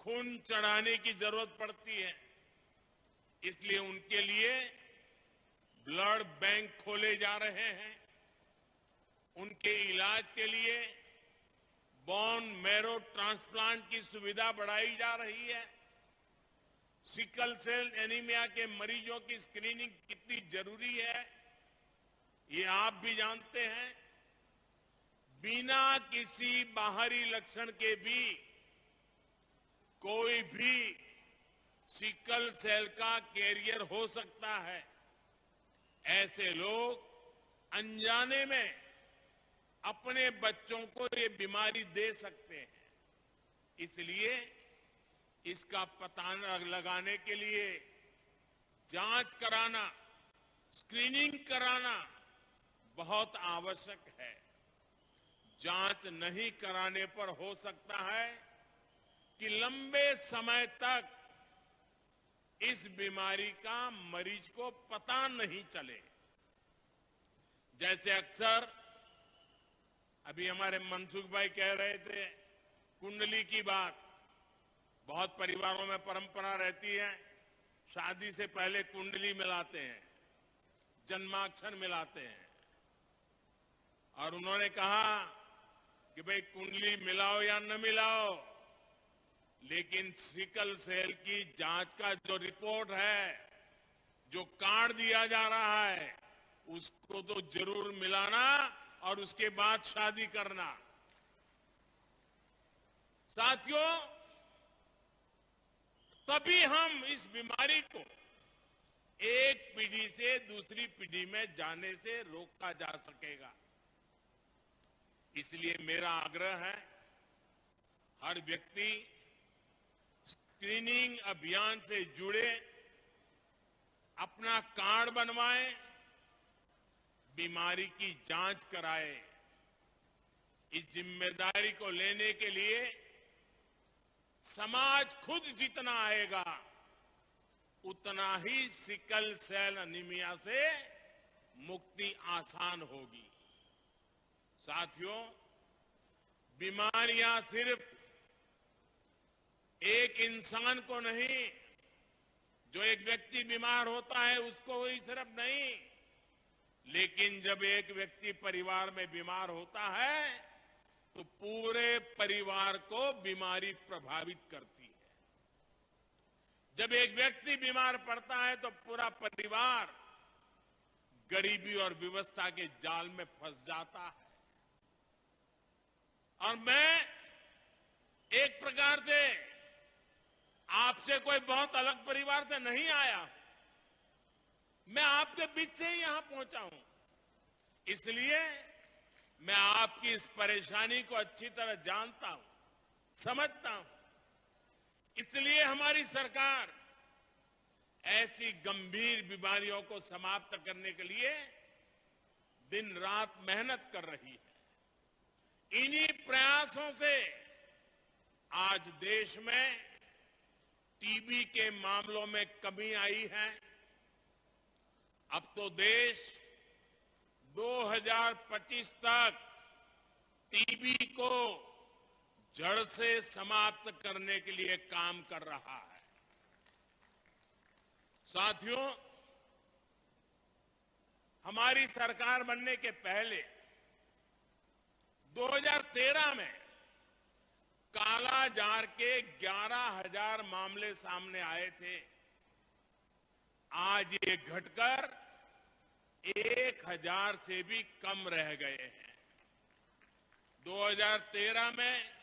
खून चढ़ाने की जरूरत पड़ती है। इसलिए उनके लिए ब्लड बैंक खोले जा रहे हैं। उनके इलाज के लिए बोन मैरो ट्रांसप्लांट की सुविधा बढ़ाई जा रही है। सिकल सेल एनीमिया के मरीजों की स्क्रीनिंग कितनी जरूरी है, ये आप भी जानते हैं। बिना किसी बाहरी लक्षण के भी कोई भी सिकल सेल का कैरियर हो सकता है। ऐसे लोग अनजाने में अपने बच्चों को ये बीमारी दे सकते हैं। इसलिए इसका पता लगाने के लिए जांच कराना, स्क्रीनिंग कराना बहुत आवश्यक है। जांच नहीं कराने पर हो सकता है कि लंबे समय तक इस बीमारी का मरीज को पता नहीं चले। जैसे अक्सर अभी हमारे मनसुख भाई कह रहे थे, कुंडली की बात। बहुत परिवारों में परंपरा रहती है, शादी से पहले कुंडली मिलाते हैं, जन्माक्षर मिलाते हैं। और उन्होंने कहा कि भाई कुंडली मिलाओ या न मिलाओ, लेकिन सिकल सेल की जांच का जो रिपोर्ट है, जो कार्ड दिया जा रहा है, उसको तो जरूर मिलाना और उसके बाद शादी करना। साथियों, तभी हम इस बीमारी को एक पीढ़ी से दूसरी पीढ़ी में जाने से रोका जा सकेगा। इसलिए मेरा आग्रह है, हर व्यक्ति स्क्रीनिंग अभियान से जुड़े, अपना कार्ड बनवाए, बीमारी की जांच कराए। इस जिम्मेदारी को लेने के लिए समाज खुद जितना आएगा, उतना ही सिकल सेल एनीमिया से मुक्ति आसान होगी। साथियों, बीमारियां सिर्फ एक इंसान को नहीं, जो एक व्यक्ति बीमार होता है उसको ही सिर्फ नहीं, लेकिन जब एक व्यक्ति परिवार में बीमार होता है तो पूरे परिवार को बीमारी प्रभावित करती है। जब एक व्यक्ति बीमार पड़ता है तो पूरा परिवार गरीबी और विवशता के जाल में फंस जाता है। और मैं एक प्रकार से आपसे कोई बहुत अलग परिवार से नहीं आया, मैं आपके बीच से ही यहां पहुंचा हूं। इसलिए मैं आपकी इस परेशानी को अच्छी तरह जानता हूं, समझता हूं। इसलिए हमारी सरकार ऐसी गंभीर बीमारियों को समाप्त करने के लिए दिन रात मेहनत कर रही है। इन्हीं प्रयासों से आज देश में टीबी के मामलों में कमी आई है। अब तो देश 2025 तक टीबी को जड़ से समाप्त करने के लिए काम कर रहा है। साथियों, हमारी सरकार बनने के पहले 2013 में कालाजार के 11,000 मामले सामने आए थे। आज ये घटकर 1,000 से भी कम रह गए हैं। 2013 में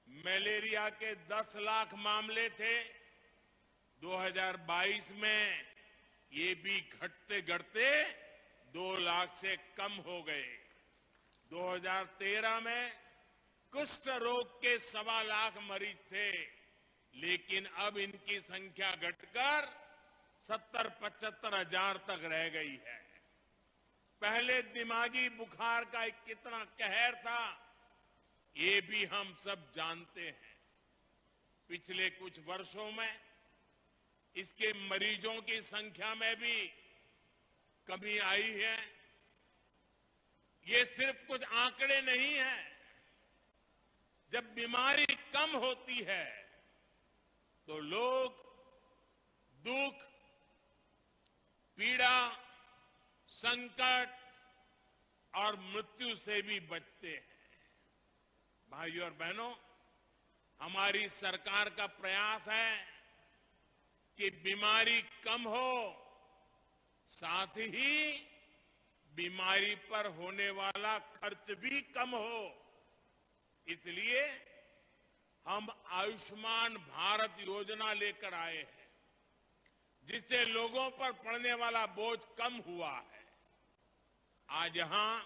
मलेरिया के 10 लाख मामले थे। 2022 में ये भी घटते घटते 2 लाख से कम हो गए। 2013 में कुष्ठ रोग के 1.25 लाख मरीज थे, लेकिन अब इनकी संख्या घटकर 70-75 हजार तक रह गई है। पहले दिमागी बुखार का कितना कहर था, ये भी हम सब जानते हैं। पिछले कुछ वर्षों में इसके मरीजों की संख्या में भी कमी आई है। ये सिर्फ कुछ आंकड़े नहीं हैं। जब बीमारी कम होती है तो लोग दुख, पीड़ा, संकट और मृत्यु से भी बचते हैं। भाइयों और बहनों, हमारी सरकार का प्रयास है कि बीमारी कम हो, साथ ही बीमारी पर होने वाला खर्च भी कम हो। इसलिए हम आयुष्मान भारत योजना लेकर आए हैं, जिससे लोगों पर पड़ने वाला बोझ कम हुआ है। आज यहां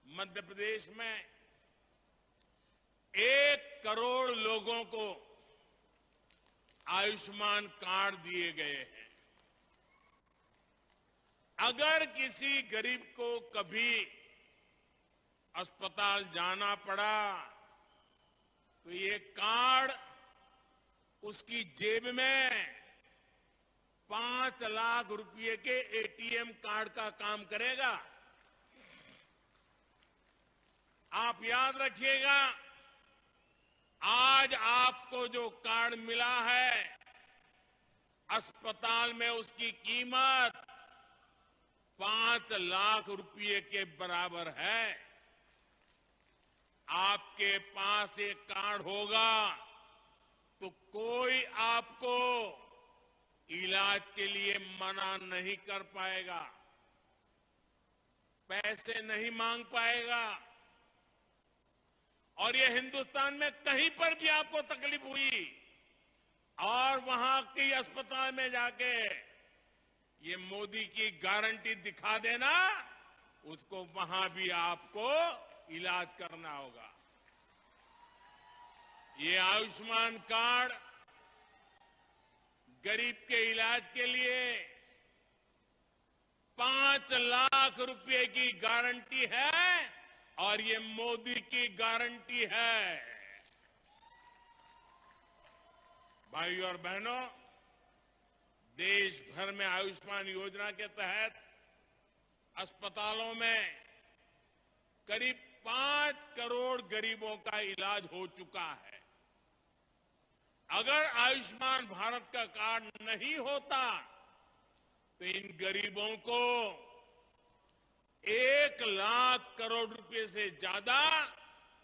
मध्य प्रदेश में 1 करोड़ लोगों को आयुष्मान कार्ड दिए गए हैं। अगर किसी गरीब को कभी अस्पताल जाना पड़ा तो ये कार्ड उसकी जेब में 5 लाख रुपए के एटीएम कार्ड का काम करेगा। आप याद रखिएगा, आज आपको जो कार्ड मिला है, अस्पताल में उसकी कीमत 5 लाख रुपए के बराबर है। आपके पास एक कार्ड होगा तो कोई आपको इलाज के लिए मना नहीं कर पाएगा, पैसे नहीं मांग पाएगा। और ये हिंदुस्तान में कहीं पर भी आपको तकलीफ हुई और वहां की अस्पताल में जाके ये मोदी की गारंटी दिखा देना, उसको वहां भी आपको इलाज करना होगा। ये आयुष्मान कार्ड गरीब के इलाज के लिए 5 लाख रुपए की गारंटी है और ये मोदी की गारंटी है। भाइयों और बहनों, देश भर में आयुष्मान योजना के तहत अस्पतालों में करीब 5 करोड़ गरीबों का इलाज हो चुका है। अगर आयुष्मान भारत का कार्ड नहीं होता तो इन गरीबों को 1 लाख करोड़ रुपए से ज्यादा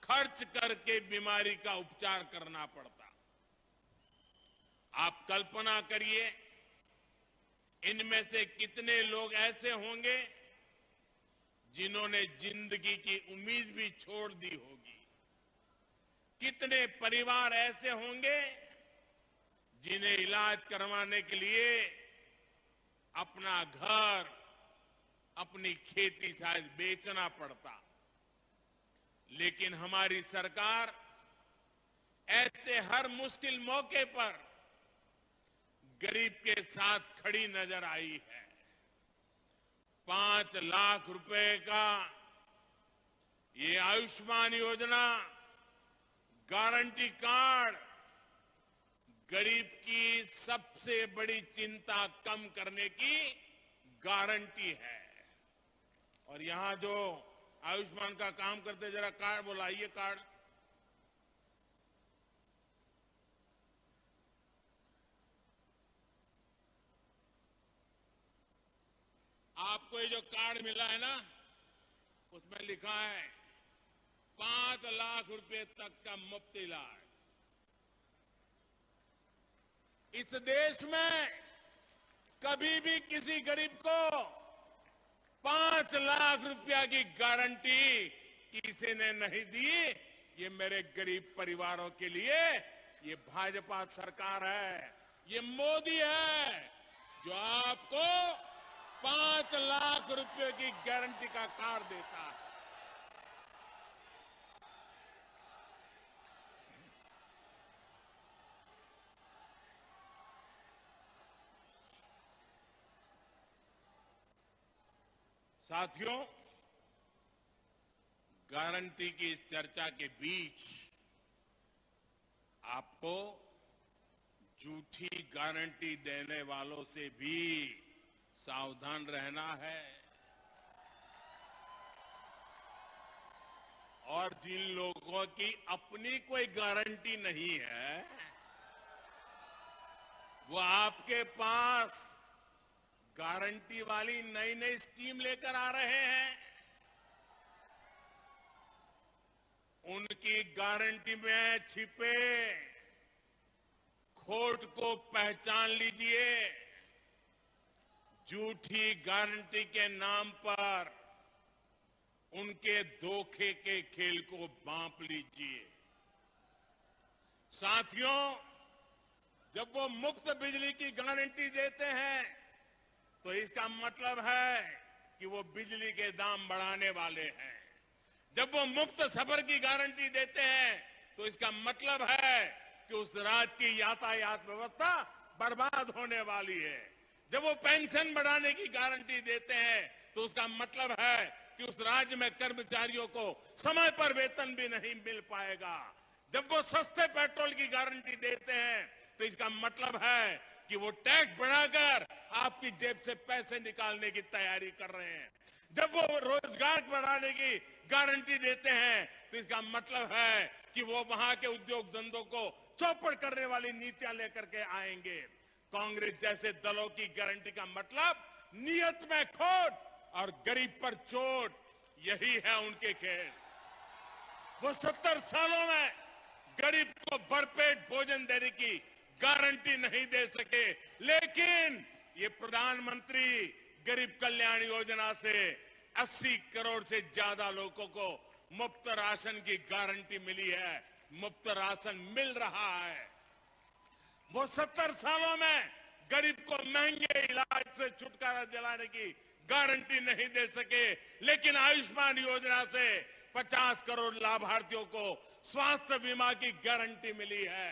खर्च करके बीमारी का उपचार करना पड़ता। आप कल्पना करिए, इनमें से कितने लोग ऐसे होंगे जिन्होंने जिंदगी की उम्मीद भी छोड़ दी होगी। कितने परिवार ऐसे होंगे जिन्हें इलाज करवाने के लिए अपना घर, अपनी खेती शायद बेचना पड़ता। लेकिन हमारी सरकार ऐसे हर मुश्किल मौके पर गरीब के साथ खड़ी नजर आई है। 5 लाख रुपए का ये आयुष्मान योजना गारंटी कार्ड गरीब की सबसे बड़ी चिंता कम करने की गारंटी है। और यहां जो आयुष्मान का काम करते, जरा कार्ड बुलाइए। कार्ड आपको ये जो कार्ड मिला है ना, उसमें लिखा है 5 लाख रुपए तक का मुफ्त इलाज। इस देश में कभी भी किसी गरीब को 5 लाख रुपया की गारंटी किसी ने नहीं दी। ये मेरे गरीब परिवारों के लिए ये भाजपा सरकार है, ये मोदी है जो आपको 5 लाख रुपए की गारंटी का कार्ड देता है। साथियों, गारंटी की इस चर्चा के बीच आपको झूठी गारंटी देने वालों से भी सावधान रहना है। और जिन लोगों की अपनी कोई गारंटी नहीं है, वो आपके पास गारंटी वाली नई नई स्कीम लेकर आ रहे हैं। उनकी गारंटी में छिपे खोट को पहचान लीजिए। झूठी गारंटी के नाम पर उनके धोखे के खेल को भांप लीजिए। साथियों, जब वो मुफ्त बिजली की गारंटी देते हैं तो इसका मतलब है कि वो बिजली के दाम बढ़ाने वाले हैं। जब वो मुफ्त सफर की गारंटी देते हैं तो इसका मतलब है कि उस राज्य की यातायात व्यवस्था बर्बाद होने वाली है। जब वो पेंशन बढ़ाने की गारंटी देते हैं तो उसका मतलब है कि उस राज्य में कर्मचारियों को समय पर वेतन भी नहीं मिल पाएगा। जब वो सस्ते पेट्रोल की गारंटी देते हैं तो इसका मतलब है कि वो टैक्स बढ़ाकर आपकी जेब से पैसे निकालने की तैयारी कर रहे हैं। जब वो रोजगार बढ़ाने की गारंटी देते हैं तो इसका मतलब है कि वो वहां के उद्योग धंधों को चौपट करने वाली नीतियां लेकर के आएंगे। कांग्रेस जैसे दलों की गारंटी का मतलब नियत में खोट और गरीब पर चोट, यही है उनके खेल। वो 70 सालों में गरीब को भरपेट भोजन देने की गारंटी नहीं दे सके, लेकिन ये प्रधानमंत्री गरीब कल्याण योजना से 80 करोड़ से ज्यादा लोगों को मुफ्त राशन की गारंटी मिली है। मुफ्त राशन मिल रहा है। वो 70 सालों में गरीब को महंगे इलाज से छुटकारा दिलाने की गारंटी नहीं दे सके, लेकिन आयुष्मान योजना से 50 करोड़ लाभार्थियों को स्वास्थ्य बीमा की गारंटी मिली है।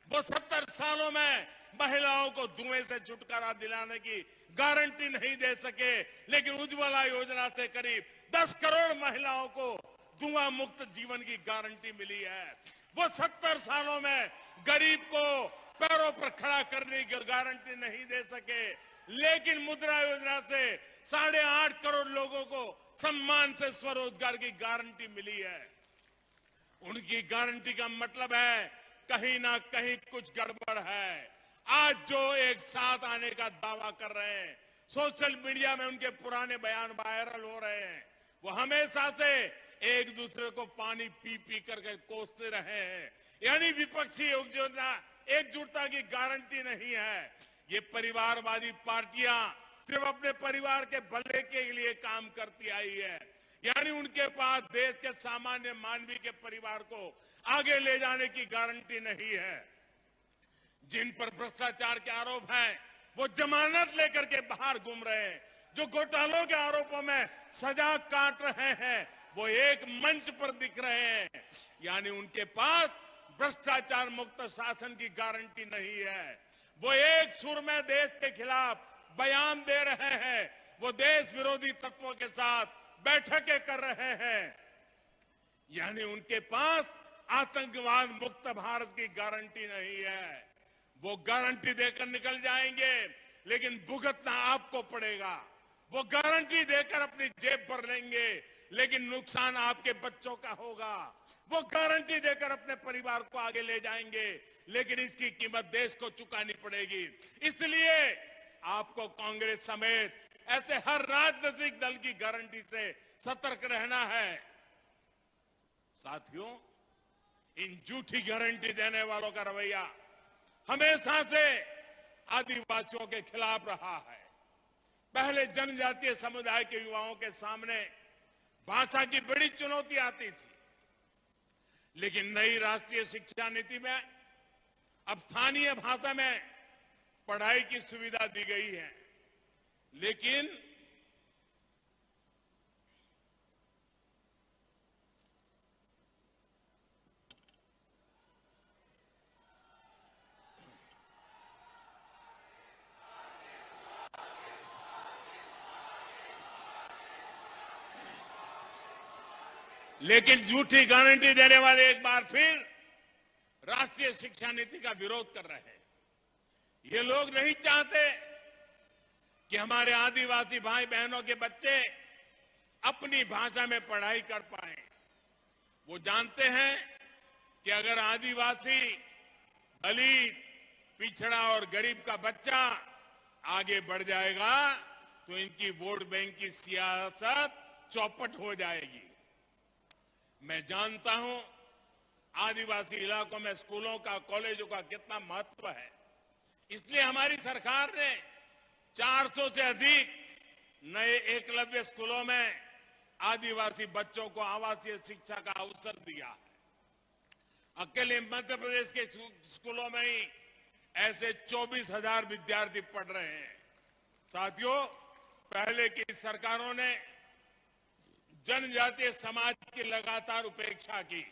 वो 70 सालों में महिलाओं को धुएं से छुटकारा दिलाने की गारंटी नहीं दे सके, लेकिन उज्ज्वला योजना से करीब 10 करोड़ महिलाओं को धुआं मुक्त जीवन की गारंटी मिली है। वो 70 सालों में गरीब को पैरों पर खड़ा करने की गारंटी नहीं दे सके, लेकिन मुद्रा योजना से 8.5 करोड़ लोगों को सम्मान से स्वरोजगार की गारंटी मिली है। उनकी गारंटी का मतलब है कहीं ना कहीं कुछ गड़बड़ है। आज जो एक साथ आने का दावा कर रहे हैं, सोशल मीडिया में उनके पुराने बयान वायरल हो रहे हैं। वो हमेशा से एक दूसरे को पानी पी पी करके कोसते रहे हैं। यानी विपक्षी योजना एकजुटता की गारंटी नहीं है। ये परिवारवादी पार्टियां सिर्फ अपने परिवार के भले के लिए काम करती आई है। यानी उनके पास देश के सामान्य मानवीय के परिवार को आगे ले जाने की गारंटी नहीं है। जिन पर भ्रष्टाचार के आरोप हैं, वो जमानत लेकर के बाहर घूम रहे हैं। जो घोटालों के आरोपों में सजा काट रहे हैं, वो एक मंच पर दिख रहे हैं। यानी उनके पास भ्रष्टाचार मुक्त शासन की गारंटी नहीं है। वो एक सुर में देश के खिलाफ बयान दे रहे हैं। वो देश विरोधी तत्वों के साथ बैठकें कर रहे हैं। यानी उनके पास आतंकवाद मुक्त भारत की गारंटी नहीं है। वो गारंटी देकर निकल जाएंगे, लेकिन भुगतना आपको पड़ेगा। वो गारंटी देकर अपनी जेब भर लेंगे, लेकिन नुकसान आपके बच्चों का होगा। वो गारंटी देकर अपने परिवार को आगे ले जाएंगे, लेकिन इसकी कीमत देश को चुकानी पड़ेगी। इसलिए आपको कांग्रेस समेत ऐसे हर राजनीतिक दल की गारंटी से सतर्क रहना है। साथियों, इन झूठी गारंटी देने वालों का रवैया हमेशा से आदिवासियों के खिलाफ रहा है। पहले जनजातीय समुदाय के युवाओं के सामने भाषा की बड़ी चुनौती आती थी, लेकिन नई राष्ट्रीय शिक्षा नीति में अब स्थानीय भाषा में पढ़ाई की सुविधा दी गई है। लेकिन झूठी गारंटी देने वाले एक बार फिर राष्ट्रीय शिक्षा नीति का विरोध कर रहे हैं। ये लोग नहीं चाहते कि हमारे आदिवासी भाई बहनों के बच्चे अपनी भाषा में पढ़ाई कर पाए। वो जानते हैं कि अगर आदिवासी, दलित, पिछड़ा और गरीब का बच्चा आगे बढ़ जाएगा तो इनकी वोट बैंक की सियासत चौपट हो जाएगी। मैं जानता हूं आदिवासी इलाकों में स्कूलों का, कॉलेजों का कितना महत्व है। इसलिए हमारी सरकार ने 400 से अधिक नए एकलव्य स्कूलों में आदिवासी बच्चों को आवासीय शिक्षा का अवसर दिया है। अकेले मध्य प्रदेश के स्कूलों में ही ऐसे 24,000 विद्यार्थी पढ़ रहे हैं। साथियों, पहले की सरकारों ने जनजातीय समाज की लगातार उपेक्षा की।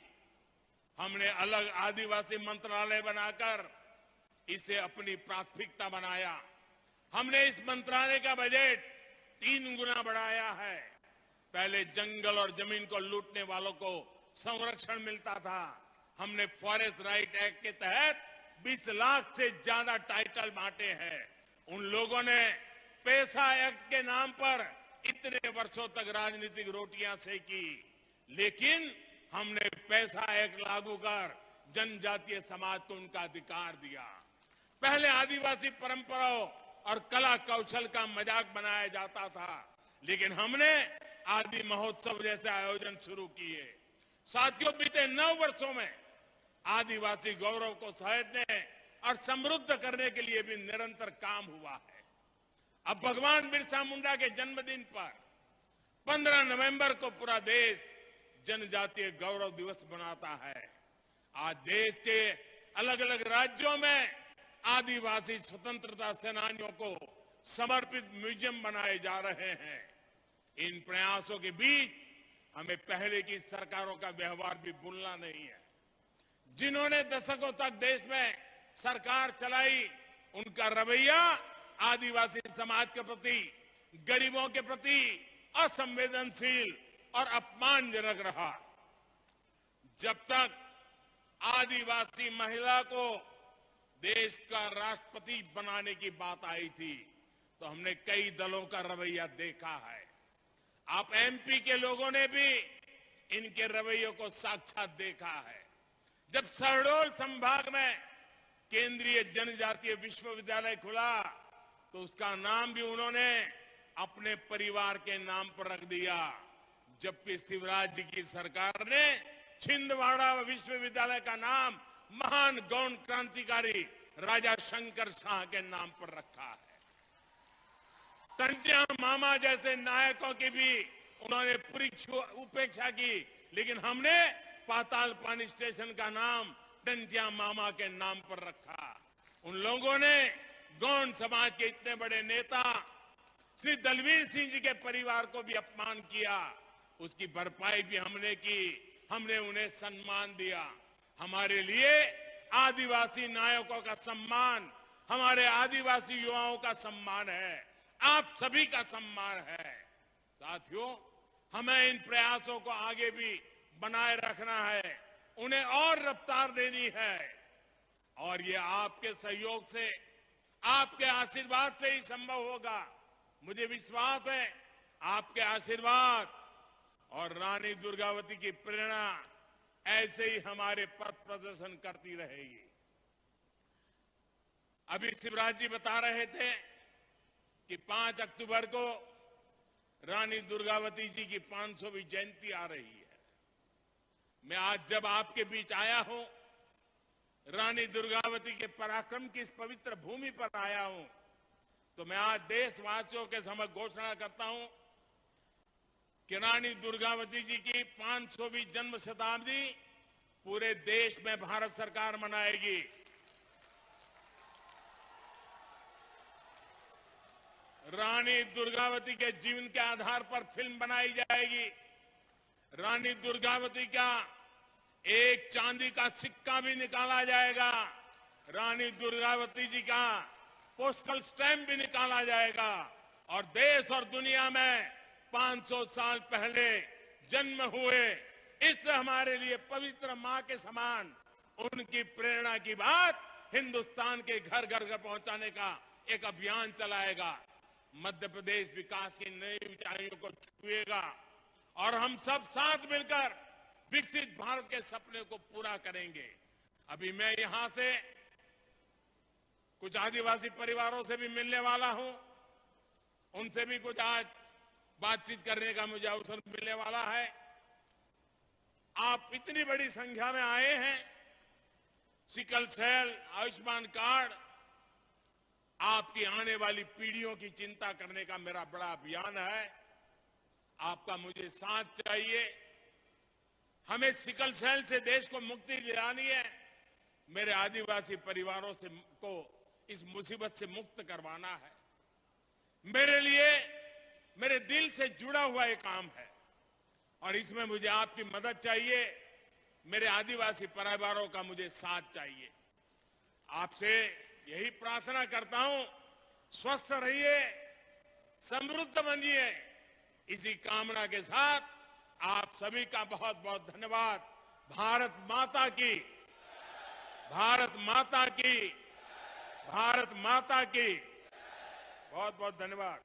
हमने अलग आदिवासी मंत्रालय बनाकर इसे अपनी प्राथमिकता बनाया। हमने इस मंत्रालय का बजट 3 गुना बढ़ाया है। पहले जंगल और जमीन को लूटने वालों को संरक्षण मिलता था। हमने फॉरेस्ट राइट एक्ट के तहत 20 लाख से ज्यादा टाइटल बांटे हैं। उन लोगों ने पैसा एक्ट के नाम पर इतने वर्षों तक राजनीतिक रोटियां सेकी, लेकिन हमने पैसा एक्ट लागू कर जनजातीय समाज को उनका अधिकार दिया। पहले आदिवासी परंपराओं और कला कौशल का मजाक बनाया जाता था, लेकिन हमने आदि महोत्सव जैसे आयोजन शुरू किए। साथियों, बीते 9 वर्षों में आदिवासी गौरव को सहेजने और समृद्ध करने के लिए भी निरंतर काम हुआ है। अब भगवान बिरसा मुंडा के जन्मदिन पर 15 नवंबर को पूरा देश जनजातीय गौरव दिवस मनाता है। आज देश के अलग अलग राज्यों में आदिवासी स्वतंत्रता सेनानियों को समर्पित म्यूजियम बनाए जा रहे हैं। इन प्रयासों के बीच हमें पहले की सरकारों का व्यवहार भी भूलना नहीं है। जिन्होंने दशकों तक देश में सरकार चलाई, उनका रवैया आदिवासी समाज के प्रति, गरीबों के प्रति असंवेदनशील और अपमानजनक रहा। जब तक आदिवासी महिला को देश का राष्ट्रपति बनाने की बात आई थी, तो हमने कई दलों का रवैया देखा है। आप एमपी के लोगों ने भी इनके रवैयों को साक्षात देखा है। जब शहडोल संभाग में केंद्रीय जनजातीय विश्वविद्यालय खुला, तो उसका नाम भी उन्होंने अपने परिवार के नाम पर रख दिया, जबकि शिवराज जी की सरकार ने छिंदवाड़ा विश्वविद्यालय का नाम महान गौण क्रांतिकारी राजा शंकर शाह के नाम पर रखा है। टंटिया मामा जैसे नायकों की भी उन्होंने पूरी उपेक्षा की, लेकिन हमने पाताल पानी स्टेशन का नाम टंटिया मामा के नाम पर रखा। उन लोगों ने गौंड समाज के इतने बड़े नेता श्री दलवीर सिंह जी के परिवार को भी अपमान किया। उसकी भरपाई भी हमने की। हमने उन्हें सम्मान दिया। हमारे लिए आदिवासी नायकों का सम्मान हमारे आदिवासी युवाओं का सम्मान है, आप सभी का सम्मान है। साथियों, हमें इन प्रयासों को आगे भी बनाए रखना है, उन्हें और रफ्तार देनी है, और ये आपके सहयोग से, आपके आशीर्वाद से ही संभव होगा। मुझे विश्वास है आपके आशीर्वाद और रानी दुर्गावती की प्रेरणा ऐसे ही हमारे पथ प्रदर्शन करती रहेगी। अभी शिवराज जी बता रहे थे कि 5 अक्टूबर को रानी दुर्गावती जी की 500वीं जयंती आ रही है। मैं आज जब आपके बीच आया हूं, रानी दुर्गावती के पराक्रम की इस पवित्र भूमि पर आया हूं, तो मैं आज देशवासियों के समक्ष घोषणा करता हूं कि रानी दुर्गावती जी की 500वीं जन्म शताब्दी पूरे देश में भारत सरकार मनाएगी। रानी दुर्गावती के जीवन के आधार पर फिल्म बनाई जाएगी। रानी दुर्गावती का एक चांदी का सिक्का भी निकाला जाएगा। रानी दुर्गावती जी का पोस्टल स्टैंप भी निकाला जाएगा, और देश और दुनिया में 500 साल पहले जन्म हुए इस हमारे लिए पवित्र मां के समान उनकी प्रेरणा की बात हिंदुस्तान के घर घर घर पहुंचाने का एक अभियान चलाएगा। मध्य प्रदेश विकास की नई ऊंचाइयों को छुएगा, और हम सब साथ मिलकर विकसित भारत के सपने को पूरा करेंगे। अभी मैं यहां से कुछ आदिवासी परिवारों से भी मिलने वाला हूं, उनसे भी कुछ आज बातचीत करने का मुझे अवसर मिलने वाला है। आप इतनी बड़ी संख्या में आए हैं। सिकल सेल, आयुष्मान कार्ड, आपकी आने वाली पीढ़ियों की चिंता करने का मेरा बड़ा अभियान है। आपका मुझे साथ चाहिए। हमें सिकल सेल से देश को मुक्ति दिलानी है। मेरे आदिवासी परिवारों से को इस मुसीबत से मुक्त करवाना है। मेरे लिए मेरे दिल से जुड़ा हुआ एक काम है और इसमें मुझे आपकी मदद चाहिए। मेरे आदिवासी परिवारों का मुझे साथ चाहिए। आपसे यही प्रार्थना करता हूं, स्वस्थ रहिए, समृद्ध बनिए। इसी कामना के साथ आप सभी का बहुत बहुत धन्यवाद। भारत माता की, भारत माता की, भारत माता की बहुत बहुत धन्यवाद।